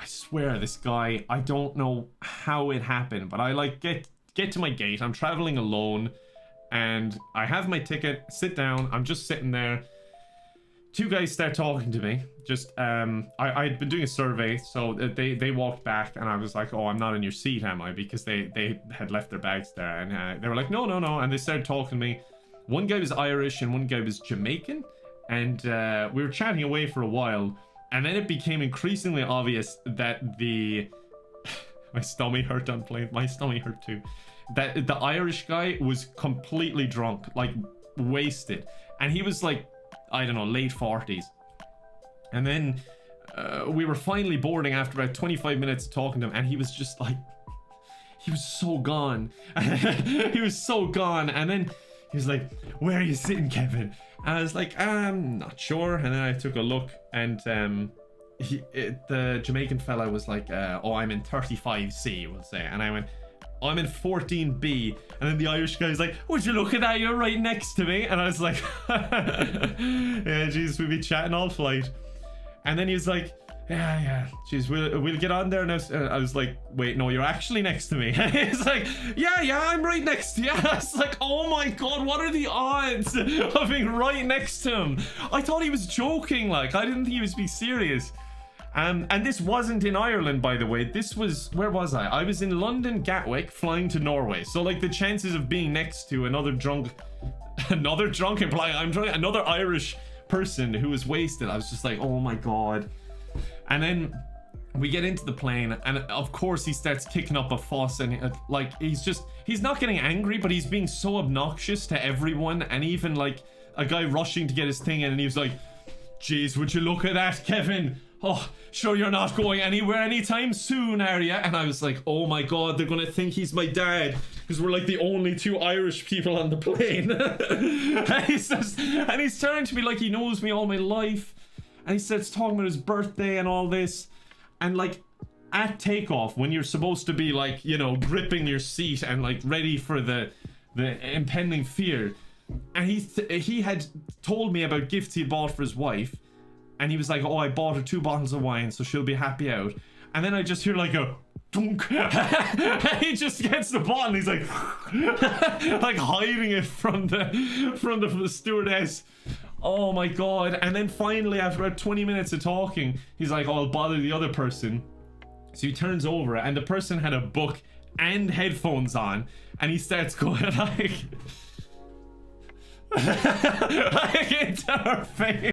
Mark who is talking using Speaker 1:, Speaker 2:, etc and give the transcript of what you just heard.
Speaker 1: swear, this guy, I don't know how it happened, but I like get to my gate. I'm traveling alone, and I have my ticket. Sit down. I'm just sitting there. Two guys start talking to me. Just I'd been doing a survey, so they walked back, and I was like, oh, I'm not in your seat, am I? Because they had left their bags there, and they were like, no, and they started talking to me. One guy was Irish and one guy was Jamaican, and we were chatting away for a while, and then it became increasingly obvious that my stomach hurt on plane. My stomach hurt too. That the Irish guy was completely drunk, like wasted, and he was like, I don't know, late 40s. And then we were finally boarding after about 25 minutes talking to him, and he was just like, he was so gone. He was so gone. And then he was like, where are you sitting, Kevin? And I was like, I'm not sure. And then I took a look, and the Jamaican fella was like, oh, I'm in 35C, we'll say. And I went, I'm in 14B. And then the Irish guy's like, would you look at that, you're right next to me. And I was like, yeah, jeez, we'd be chatting all flight. And then he was like, yeah, jeez, we'll get on there now. I was like, wait, no, you're actually next to me. He's like, yeah, I'm right next to you. I was like, oh my god, what are the odds of being right next to him? I thought he was joking, like, I didn't think he was being serious. And this wasn't in Ireland, by the way. This was, where was I? I was in London, Gatwick, flying to Norway. So like the chances of being next to another Irish person who was wasted, I was just like, oh my god. And then we get into the plane, and of course he starts kicking up a fuss, and like he's not getting angry, but he's being so obnoxious to everyone, and even like a guy rushing to get his thing in, and he was like, jeez, would you look at that, Kevin? Oh, sure you're not going anywhere anytime soon, are you? And I was like, oh my god, they're gonna think he's my dad, because we're like the only two Irish people on the plane. and he's turning to me like he knows me all my life, and he starts talking about his birthday and all this. And like at takeoff, when you're supposed to be like, you know, gripping your seat and like ready for the impending fear, and he had told me about gifts he bought for his wife. And he was like, oh, I bought her 2 bottles of wine, so she'll be happy out. And then I just hear like a dunk. He just gets the bottle, and he's like, like hiding it from the stewardess. Oh my god. And then finally, after about 20 minutes of talking, he's like, oh, I'll bother the other person. So he turns over, and the person had a book and headphones on, and he starts going like, like into her face.